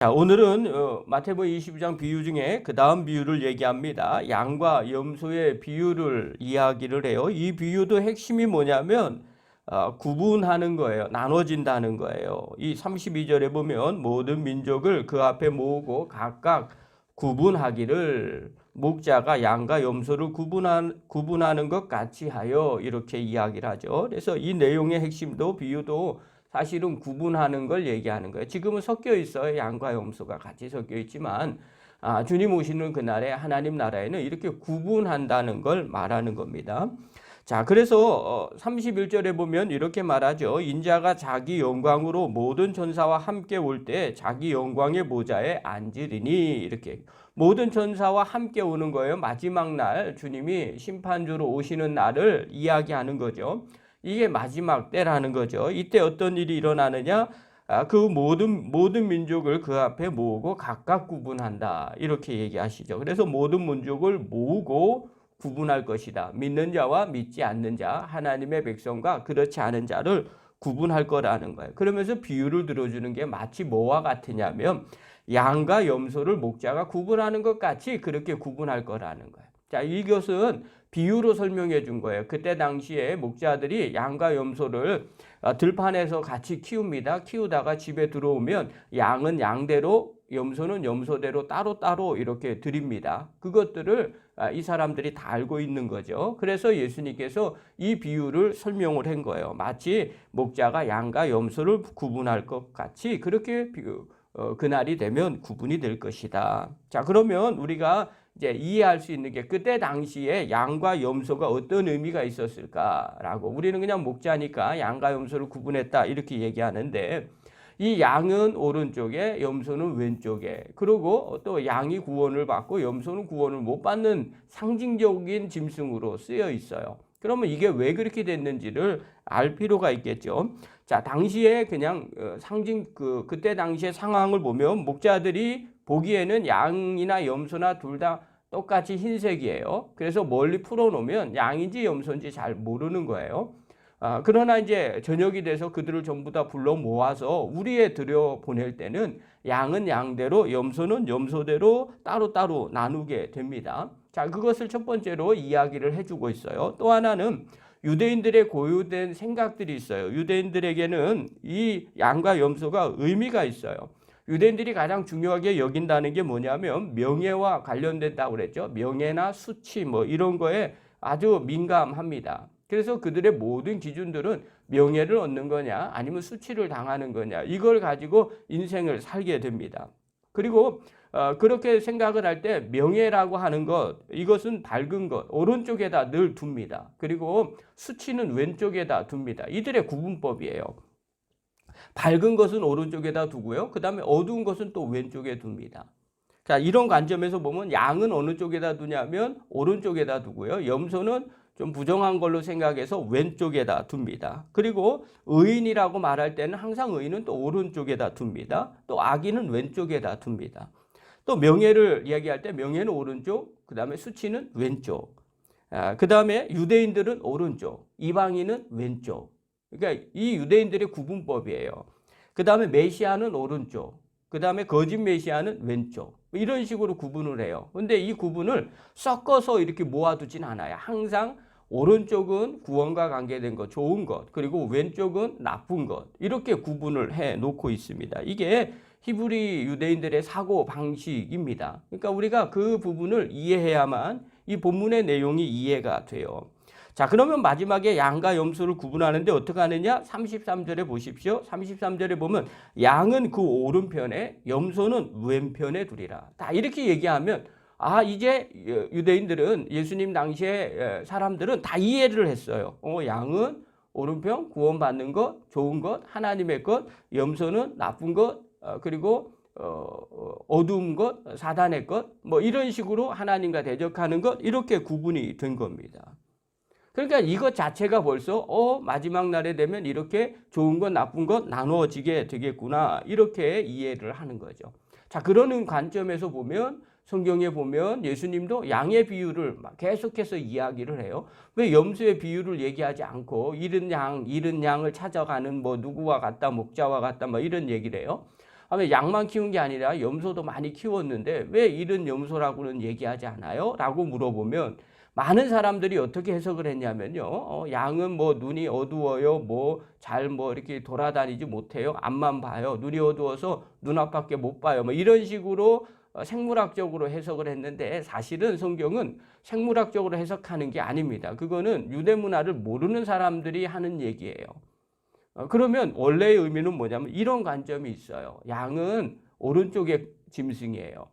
자, 오늘은 마태복음 22장 비유 중에 그 다음 비유를 얘기합니다. 양과 염소의 비유를 이야기를 해요. 이 비유도 핵심이 뭐냐면 구분하는 거예요. 나눠진다는 거예요. 이 32절에 보면 모든 민족을 그 앞에 모으고 각각 구분하기를 목자가 양과 염소를 구분하는 것 같이 하여 이렇게 이야기를 하죠. 그래서 이 내용의 핵심도 비유도 사실은 구분하는 걸 얘기하는 거예요. 지금은 섞여 있어요. 양과 염소가 같이 섞여 있지만 주님 오시는 그날에 하나님 나라에는 이렇게 구분한다는 걸 말하는 겁니다. 자, 그래서 31절에 보면 이렇게 말하죠. 인자가 자기 영광으로 모든 천사와 함께 올 때 자기 영광의 보좌에 앉으리니, 이렇게 모든 천사와 함께 오는 거예요. 마지막 날 주님이 심판주로 오시는 날을 이야기하는 거죠. 이게 마지막 때라는 거죠. 이때 어떤 일이 일어나느냐? 그 모든 민족을 그 앞에 모으고 각각 구분한다. 이렇게 얘기하시죠. 그래서 모든 민족을 모으고 구분할 것이다. 믿는 자와 믿지 않는 자, 하나님의 백성과 그렇지 않은 자를 구분할 거라는 거예요. 그러면서 비유를 들어주는 게 마치 뭐와 같으냐면 양과 염소를 목자가 구분하는 것 같이 그렇게 구분할 거라는 거예요. 자, 이것은 비유로 설명해 준 거예요. 그때 당시에 목자들이 양과 염소를 들판에서 같이 키웁니다. 키우다가 집에 들어오면 양은 양대로, 염소는 염소대로 따로따로 이렇게 드립니다. 그것들을 이 사람들이 다 알고 있는 거죠. 그래서 예수님께서 이 비유를 설명을 한 거예요. 마치 목자가 양과 염소를 구분할 것 같이 그렇게 그날이 되면 구분이 될 것이다. 자, 그러면 우리가 이제 이해할 수 있는 게 그때 당시에 양과 염소가 어떤 의미가 있었을까라고, 우리는 그냥 목자니까 양과 염소를 구분했다 이렇게 얘기하는데, 이 양은 오른쪽에 염소는 왼쪽에, 그리고 또 양이 구원을 받고 염소는 구원을 못 받는 상징적인 짐승으로 쓰여 있어요. 그러면 이게 왜 그렇게 됐는지를 알 필요가 있겠죠. 자, 당시에 그냥 그때 당시의 상황을 보면 목자들이 보기에는 양이나 염소나 둘 다 똑같이 흰색이에요. 그래서 멀리 풀어놓으면 양인지 염소인지 잘 모르는 거예요. 그러나 이제 저녁이 돼서 그들을 전부 다 불러 모아서 우리에 들여 보낼 때는 양은 양대로, 염소는 염소대로 따로따로 나누게 됩니다. 자, 그것을 첫 번째로 이야기를 해주고 있어요. 또 하나는 유대인들의 고유된 생각들이 있어요. 유대인들에게는 이 양과 염소가 의미가 있어요. 유대인들이 가장 중요하게 여긴다는 게 뭐냐면 명예와 관련된다고 그랬죠. 명예나 수치 뭐 이런 거에 아주 민감합니다. 그래서 그들의 모든 기준들은 명예를 얻는 거냐 아니면 수치를 당하는 거냐, 이걸 가지고 인생을 살게 됩니다. 그리고 그렇게 생각을 할 때 명예라고 하는 것, 이것은 밝은 것 오른쪽에다 늘 둡니다. 그리고 수치는 왼쪽에다 둡니다. 이들의 구분법이에요. 밝은 것은 오른쪽에다 두고요. 그 다음에 어두운 것은 또 왼쪽에 둡니다. 자, 이런 관점에서 보면 양은 어느 쪽에다 두냐면 오른쪽에다 두고요. 염소는 좀 부정한 걸로 생각해서 왼쪽에다 둡니다. 그리고 의인이라고 말할 때는 항상 의인은 또 오른쪽에다 둡니다. 또 악인은 왼쪽에다 둡니다. 또 명예를 이야기할 때 명예는 오른쪽, 그 다음에 수치는 왼쪽. 그 다음에 유대인들은 오른쪽, 이방인은 왼쪽. 그러니까 이 유대인들의 구분법이에요. 그 다음에 메시아는 오른쪽, 그 다음에 거짓 메시아는 왼쪽. 이런 식으로 구분을 해요. 근데 이 구분을 섞어서 이렇게 모아두진 않아요. 항상 오른쪽은 구원과 관계된 것, 좋은 것, 그리고 왼쪽은 나쁜 것, 이렇게 구분을 해 놓고 있습니다. 이게 히브리 유대인들의 사고 방식입니다. 그러니까 우리가 그 부분을 이해해야만 이 본문의 내용이 이해가 돼요. 자, 그러면 마지막에 양과 염소를 구분하는데 어떻게 하느냐? 33절에 보십시오. 33절에 보면 양은 그 오른편에, 염소는 왼편에 두리라. 다 이렇게 얘기하면 이제 유대인들은, 예수님 당시에 사람들은 다 이해를 했어요. 양은 오른편, 구원받는 것, 좋은 것, 하나님의 것, 염소는 나쁜 것, 그리고 어두운 것, 사단의 것, 뭐 이런 식으로 하나님과 대적하는 것, 이렇게 구분이 된 겁니다. 그러니까 이것 자체가 벌써 마지막 날에 되면 이렇게 좋은 것 나쁜 것 나누어지게 되겠구나, 이렇게 이해를 하는 거죠. 자, 그러는 관점에서 보면 성경에 보면 예수님도 양의 비유를 계속해서 이야기를 해요. 왜 염소의 비유를 얘기하지 않고 잃은 양을 찾아가는 뭐 누구와 같다, 목자와 같다, 뭐 이런 얘기를 해요. 아마 양만 키운 게 아니라 염소도 많이 키웠는데 왜 이런 염소라고는 얘기하지 않아요? 라고 물어보면 많은 사람들이 어떻게 해석을 했냐면요. 양은 뭐 눈이 어두워요. 뭐 잘 뭐 이렇게 돌아다니지 못해요. 앞만 봐요. 눈이 어두워서 눈앞밖에 못 봐요. 뭐 이런 식으로 생물학적으로 해석을 했는데 사실은 성경은 생물학적으로 해석하는 게 아닙니다. 그거는 유대 문화를 모르는 사람들이 하는 얘기예요. 그러면 원래의 의미는 뭐냐면 이런 관점이 있어요. 양은 오른쪽의 짐승이에요.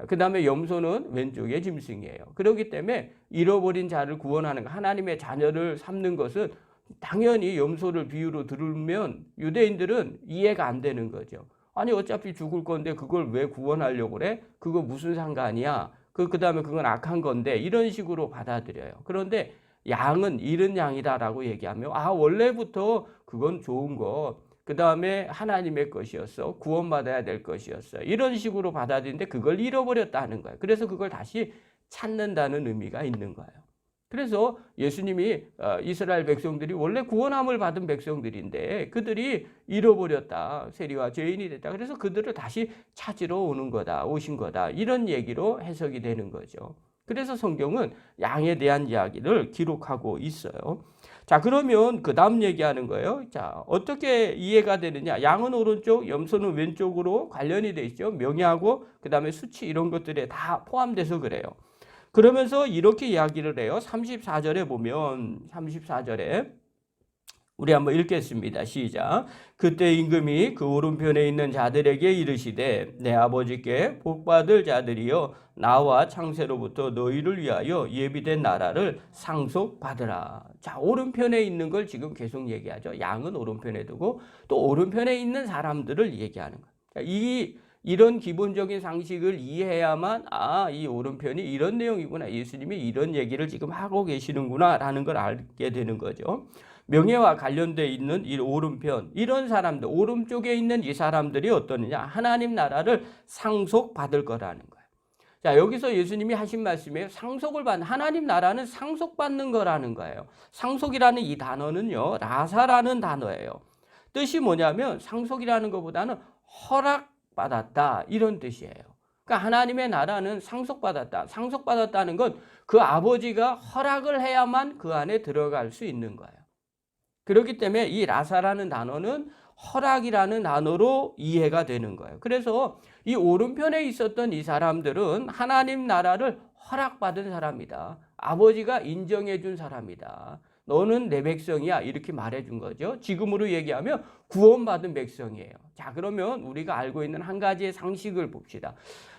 그 다음에 염소는 왼쪽의 짐승이에요. 그렇기 때문에 잃어버린 자를 구원하는 것, 하나님의 자녀를 삼는 것은 당연히 염소를 비유로 들으면 유대인들은 이해가 안 되는 거죠. 아니 어차피 죽을 건데 그걸 왜 구원하려고 그래? 그거 무슨 상관이야? 그다음에 그건 악한 건데 이런 식으로 받아들여요. 그런데 양은 잃은 양이다라고 얘기하며 원래부터 그건 좋은 거, 그다음에 하나님의 것이었어. 구원받아야 될 것이었어. 이런 식으로 받아들이는데 그걸 잃어버렸다는 거예요. 그래서 그걸 다시 찾는다는 의미가 있는 거예요. 그래서 예수님이 이스라엘 백성들이 원래 구원함을 받은 백성들인데 그들이 잃어버렸다. 세리와 죄인이 됐다. 그래서 그들을 다시 찾으러 오신 거다. 이런 얘기로 해석이 되는 거죠. 그래서 성경은 양에 대한 이야기를 기록하고 있어요. 자, 그러면 그 다음 얘기하는 거예요. 자, 어떻게 이해가 되느냐. 양은 오른쪽, 염소는 왼쪽으로 관련이 돼 있죠. 명예하고 그 다음에 수치 이런 것들에 다 포함돼서 그래요. 그러면서 이렇게 이야기를 해요. 34절에 보면 34절에 우리 한번 읽겠습니다. 시작. 그때 임금이 그 오른편에 있는 자들에게 이르시되 내 아버지께 복받을 자들이여 나와 창세로부터 너희를 위하여 예비된 나라를 상속받으라. 자, 오른편에 있는 걸 지금 계속 얘기하죠. 양은 오른편에 두고 또 오른편에 있는 사람들을 얘기하는 거예요. 이런 기본적인 상식을 이해해야만 이 오른편이 이런 내용이구나. 예수님이 이런 얘기를 지금 하고 계시는구나 라는 걸 알게 되는 거죠. 명예와 관련되어 있는 이 오른편, 이런 사람들, 오른쪽에 있는 이 사람들이 어떠느냐? 하나님 나라를 상속받을 거라는 거예요. 자, 여기서 예수님이 하신 말씀이에요. 상속을 받는, 하나님 나라는 상속받는 거라는 거예요. 상속이라는 이 단어는요, 라사라는 단어예요. 뜻이 뭐냐면 상속이라는 것보다는 허락받았다 이런 뜻이에요. 그러니까 하나님의 나라는 상속받았다. 상속받았다는 건 그 아버지가 허락을 해야만 그 안에 들어갈 수 있는 거예요. 그렇기 때문에 이 라사라는 단어는 허락이라는 단어로 이해가 되는 거예요. 그래서 이 오른편에 있었던 이 사람들은 하나님 나라를 허락받은 사람이다. 아버지가 인정해 준 사람이다. 너는 내 백성이야. 이렇게 말해 준 거죠. 지금으로 얘기하면 구원받은 백성이에요. 자, 그러면 우리가 알고 있는 한 가지의 상식을 봅시다.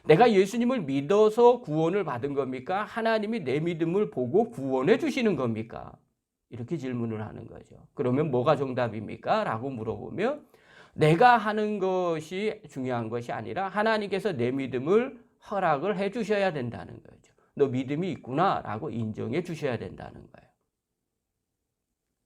내가 예수님을 믿어서 구원을 받은 겁니까? 하나님이 내 믿음을 보고 구원해 주시는 겁니까? 이렇게 질문을 하는 거죠. 그러면 뭐가 정답입니까? 라고 물어보면 내가 하는 것이 중요한 것이 아니라 하나님께서 내 믿음을 허락을 해 주셔야 된다는 거죠. 너 믿음이 있구나 라고 인정해 주셔야 된다는 거예요.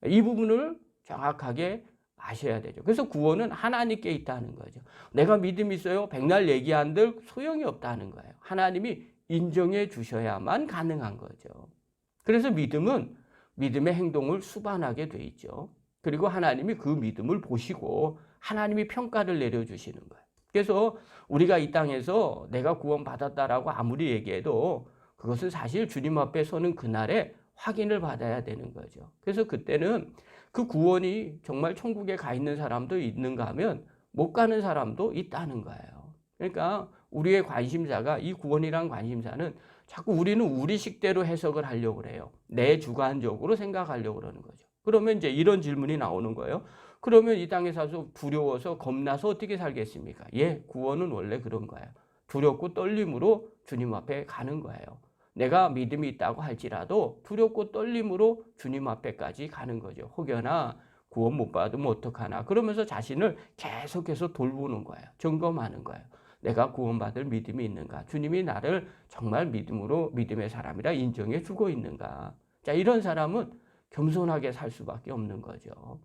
이 부분을 정확하게 아셔야 되죠. 그래서 구원은 하나님께 있다는 거죠. 내가 믿음이 있어요. 백날 얘기한들 소용이 없다는 거예요. 하나님이 인정해 주셔야만 가능한 거죠. 그래서 믿음은 믿음의 행동을 수반하게 돼 있죠. 그리고 하나님이 그 믿음을 보시고 하나님이 평가를 내려주시는 거예요. 그래서 우리가 이 땅에서 내가 구원받았다라고 아무리 얘기해도 그것은 사실 주님 앞에 서는 그날에 확인을 받아야 되는 거죠. 그래서 그때는 그 구원이 정말 천국에 가 있는 사람도 있는가 하면 못 가는 사람도 있다는 거예요. 그러니까 우리의 관심사가, 이 구원이란 관심사는 자꾸 우리는 우리 식대로 해석을 하려고 그래요. 내 주관적으로 생각하려고 그러는 거죠. 그러면 이제 이런 질문이 나오는 거예요. 그러면 이 땅에 사서 두려워서 겁나서 어떻게 살겠습니까? 구원은 원래 그런 거예요. 두렵고 떨림으로 주님 앞에 가는 거예요. 내가 믿음이 있다고 할지라도 두렵고 떨림으로 주님 앞에까지 가는 거죠. 혹여나 구원 못 받으면 어떡하나. 그러면서 자신을 계속해서 돌보는 거예요. 점검하는 거예요. 내가 구원받을 믿음이 있는가? 주님이 나를 정말 믿음의 사람이라 인정해 주고 있는가? 자, 이런 사람은 겸손하게 살 수밖에 없는 거죠.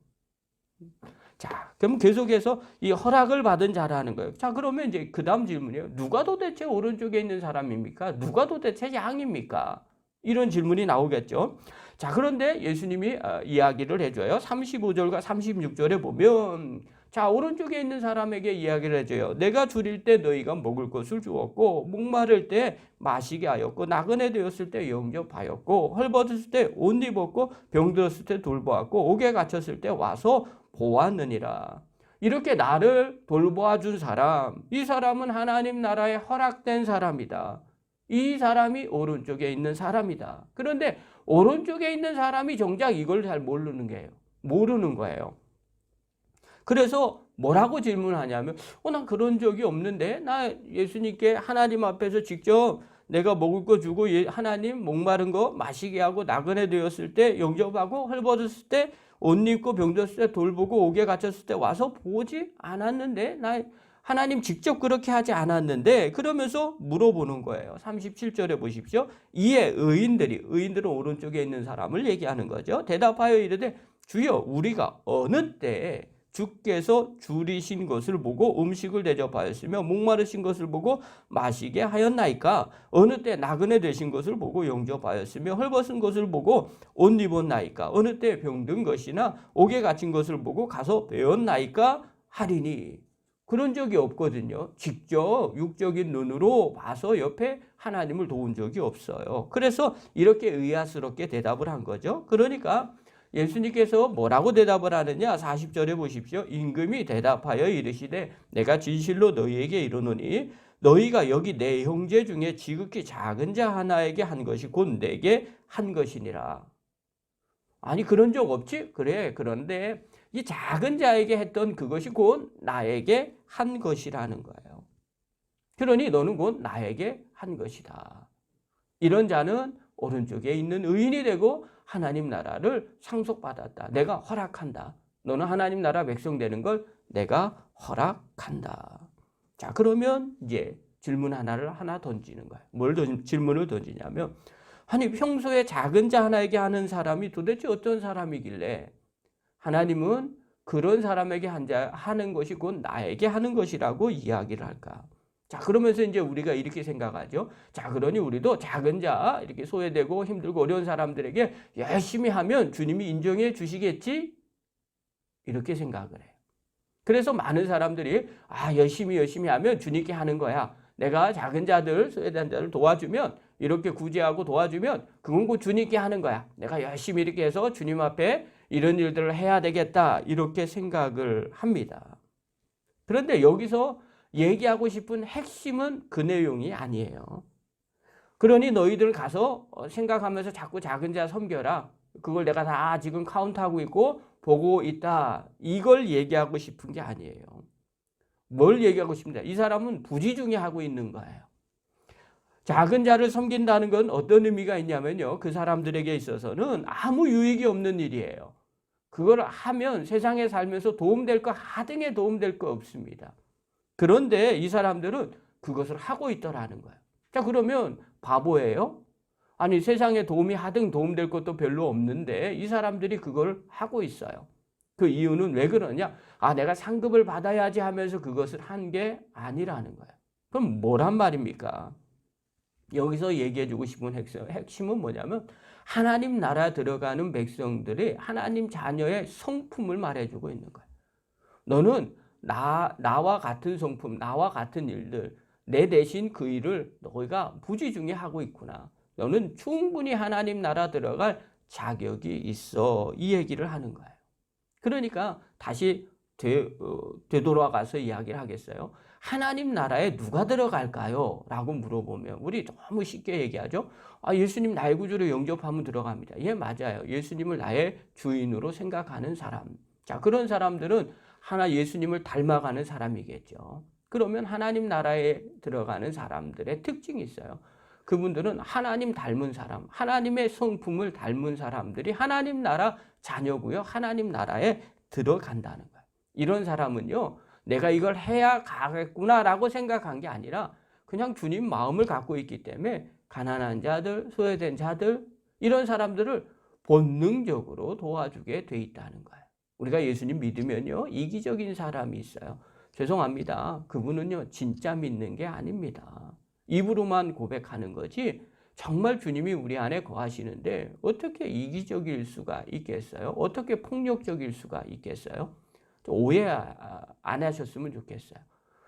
자, 그럼 계속해서 이 허락을 받은 자라는 거예요. 자, 그러면 이제 그 다음 질문이에요. 누가 도대체 오른쪽에 있는 사람입니까? 누가 도대체 양입니까? 이런 질문이 나오겠죠. 자, 그런데 예수님이 이야기를 해줘요. 35절과 36절에 보면 자, 오른쪽에 있는 사람에게 이야기를 해줘요. 내가 줄일 때 너희가 먹을 것을 주었고 목마를 때 마시게 하였고 나그네 되었을 때 영접하였고 헐벗었을 때 옷 입었고 병들었을 때 돌보았고 옥에 갇혔을 때 와서 보았느니라. 이렇게 나를 돌보아 준 사람, 이 사람은 하나님 나라에 허락된 사람이다. 이 사람이 오른쪽에 있는 사람이다. 그런데 오른쪽에 있는 사람이 정작 이걸 잘 모르는 거예요. 그래서 뭐라고 질문하냐면 난 그런 적이 없는데 나 예수님께 하나님 앞에서 직접 내가 먹을 거 주고 하나님 목마른 거 마시게 하고 나그네 되었을 때 영접하고 헐벗었을 때 옷 입고 병들었을 때 돌보고 옥에 갇혔을 때 와서 보지 않았는데 나 하나님 직접 그렇게 하지 않았는데 그러면서 물어보는 거예요. 37절에 보십시오. 이에 의인들은 오른쪽에 있는 사람을 얘기하는 거죠. 대답하여 이르되 주여 우리가 어느 때에 주께서 줄이신 것을 보고 음식을 대접하였으며 목마르신 것을 보고 마시게 하였나이까? 어느 때 나그네 되신 것을 보고 영접하였으며 헐벗은 것을 보고 옷 입었나이까? 어느 때 병든 것이나 옥에 갇힌 것을 보고 가서 배웠나이까? 하리니. 그런 적이 없거든요. 직접 육적인 눈으로 봐서 옆에 하나님을 도운 적이 없어요. 그래서 이렇게 의아스럽게 대답을 한 거죠. 그러니까 예수님께서 뭐라고 대답을 하느냐? 40절에 보십시오. 임금이 대답하여 이르시되 내가 진실로 너희에게 이르노니 너희가 여기 내 형제 중에 지극히 작은 자 하나에게 한 것이 곧 내게 한 것이니라. 아니 그런 적 없지? 그래. 그런데 이 작은 자에게 했던 그것이 곧 나에게 한 것이라는 거예요. 그러니 너는 곧 나에게 한 것이다. 이런 자는 오른쪽에 있는 의인이 되고 하나님 나라를 상속받았다. 내가 허락한다. 너는 하나님 나라 백성 되는 걸 내가 허락한다. 자, 그러면 이제 질문 하나 던지는 거예요. 질문을 던지냐면 아니 평소에 작은 자 하나에게 하는 사람이 도대체 어떤 사람이길래 하나님은 그런 사람에게 하는 것이 곧 나에게 하는 것이라고 이야기를 할까? 자, 그러면서 이제 우리가 이렇게 생각하죠. 자, 그러니 우리도 작은 자, 이렇게 소외되고 힘들고 어려운 사람들에게 열심히 하면 주님이 인정해 주시겠지? 이렇게 생각을 해요. 그래서 많은 사람들이 열심히 하면 주님께 하는 거야. 내가 작은 자들, 소외된 자들 도와주면 이렇게 구제하고 도와주면 그건 곧 주님께 하는 거야. 내가 열심히 이렇게 해서 주님 앞에 이런 일들을 해야 되겠다. 이렇게 생각을 합니다. 그런데 여기서 얘기하고 싶은 핵심은 그 내용이 아니에요. 그러니 너희들 가서 생각하면서 자꾸 작은 자 섬겨라. 그걸 내가 다 지금 카운트하고 있고 보고 있다. 이걸 얘기하고 싶은 게 아니에요. 뭘 얘기하고 싶냐? 이 사람은 부지중에 하고 있는 거예요. 작은 자를 섬긴다는 건 어떤 의미가 있냐면요. 그 사람들에게 있어서는 아무 유익이 없는 일이에요. 그걸 하면 세상에 살면서 도움될 거 하등에 도움될 거 없습니다. 그런데 이 사람들은 그것을 하고 있더라는 거예요. 자, 그러면 바보예요? 아니 세상에 도움이 하등 도움될 것도 별로 없는데 이 사람들이 그걸 하고 있어요. 그 이유는 왜 그러냐? 내가 상급을 받아야지 하면서 그것을 한 게 아니라는 거예요. 그럼 뭐란 말입니까? 여기서 얘기해주고 싶은 핵심은 뭐냐면 하나님 나라 들어가는 백성들이 하나님 자녀의 성품을 말해주고 있는 거예요. 너는 나와 같은 성품, 나와 같은 일들, 내 대신 그 일을 너희가 부지중에 하고 있구나. 너는 충분히 하나님 나라 들어갈 자격이 있어. 이 얘기를 하는 거예요. 그러니까 다시 되돌아가서 이야기를 하겠어요. 하나님 나라에 누가 들어갈까요? 라고 물어보면 우리 너무 쉽게 얘기하죠. 예수님 나의 구주로 영접하면 들어갑니다. 예, 맞아요. 예수님을 나의 주인으로 생각하는 사람. 자, 그런 사람들은 예수님을 닮아가는 사람이겠죠. 그러면 하나님 나라에 들어가는 사람들의 특징이 있어요. 그분들은 하나님 닮은 사람, 하나님의 성품을 닮은 사람들이 하나님 나라 자녀고요. 하나님 나라에 들어간다는 거예요. 이런 사람은요. 내가 이걸 해야 가겠구나라고 생각한 게 아니라 그냥 주님 마음을 갖고 있기 때문에 가난한 자들, 소외된 자들 이런 사람들을 본능적으로 도와주게 돼 있다는 거예요. 우리가 예수님 믿으면요. 이기적인 사람이 있어요. 죄송합니다. 그분은요. 진짜 믿는 게 아닙니다. 입으로만 고백하는 거지 정말 주님이 우리 안에 거하시는데 어떻게 이기적일 수가 있겠어요? 어떻게 폭력적일 수가 있겠어요? 오해 안 하셨으면 좋겠어요.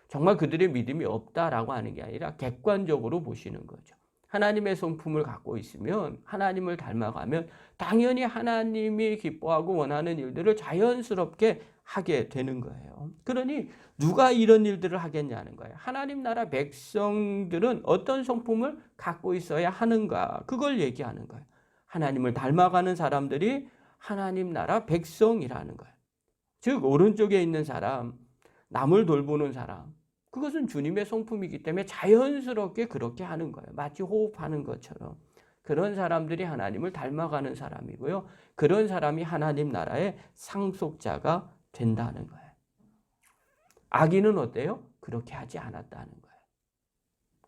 정말 그들의 믿음이 없다라고 하는 게 아니라 객관적으로 보시는 거죠. 하나님의 성품을 갖고 있으면, 하나님을 닮아가면 당연히 하나님이 기뻐하고 원하는 일들을 자연스럽게 하게 되는 거예요. 그러니 누가 이런 일들을 하겠냐는 거예요. 하나님 나라 백성들은 어떤 성품을 갖고 있어야 하는가, 그걸 얘기하는 거예요. 하나님을 닮아가는 사람들이 하나님 나라 백성이라는 거예요. 즉 오른쪽에 있는 사람, 남을 돌보는 사람, 그것은 주님의 성품이기 때문에 자연스럽게 그렇게 하는 거예요. 마치 호흡하는 것처럼. 그런 사람들이 하나님을 닮아가는 사람이고요. 그런 사람이 하나님 나라의 상속자가 된다는 거예요. 악인은 어때요? 그렇게 하지 않았다는 거예요.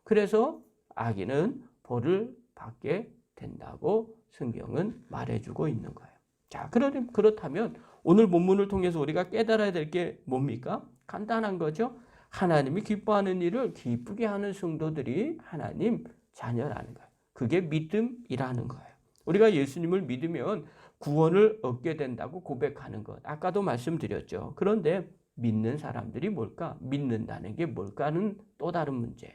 그래서 악인은 벌을 받게 된다고 성경은 말해주고 있는 거예요. 자, 그렇다면 오늘 본문을 통해서 우리가 깨달아야 될 게 뭡니까? 간단한 거죠. 하나님이 기뻐하는 일을 기쁘게 하는 성도들이 하나님 자녀라는 거예요. 그게 믿음이라는 거예요. 우리가 예수님을 믿으면 구원을 얻게 된다고 고백하는 것. 아까도 말씀드렸죠. 그런데 믿는 사람들이 뭘까? 믿는다는 게 뭘까는 또 다른 문제예요.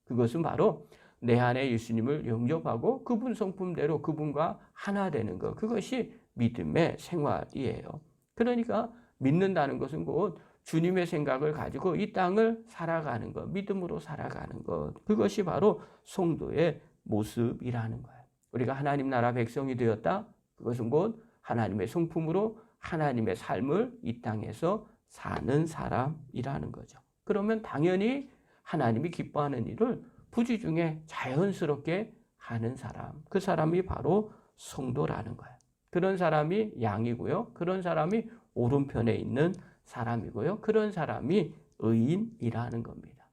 그것은 바로 내 안에 예수님을 영접하고 그분 성품대로 그분과 하나 되는 것. 그것이 믿음의 생활이에요. 그러니까 믿는다는 것은 곧 주님의 생각을 가지고 이 땅을 살아가는 것, 믿음으로 살아가는 것. 그것이 바로 성도의 모습이라는 거예요. 우리가 하나님 나라 백성이 되었다. 그것은 곧 하나님의 성품으로 하나님의 삶을 이 땅에서 사는 사람이라는 거죠. 그러면 당연히 하나님이 기뻐하는 일을 부지중에 자연스럽게 하는 사람, 그 사람이 바로 성도라는 거예요. 그런 사람이 양이고요. 그런 사람이 오른편에 있는 사람이고요. 그런 사람이 의인이라는 겁니다.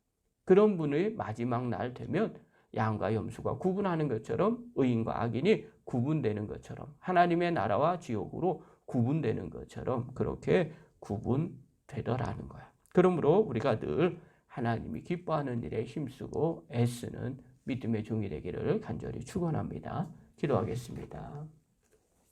그런 분의 마지막 날 되면 양과 염소가 구분하는 것처럼 의인과 악인이 구분되는 것처럼 하나님의 나라와 지옥으로 구분되는 것처럼 그렇게 구분되더라는 거야. 그러므로 우리가 늘 하나님이 기뻐하는 일에 힘쓰고 애쓰는 믿음의 종이 되기를 간절히 축원합니다. 기도하겠습니다.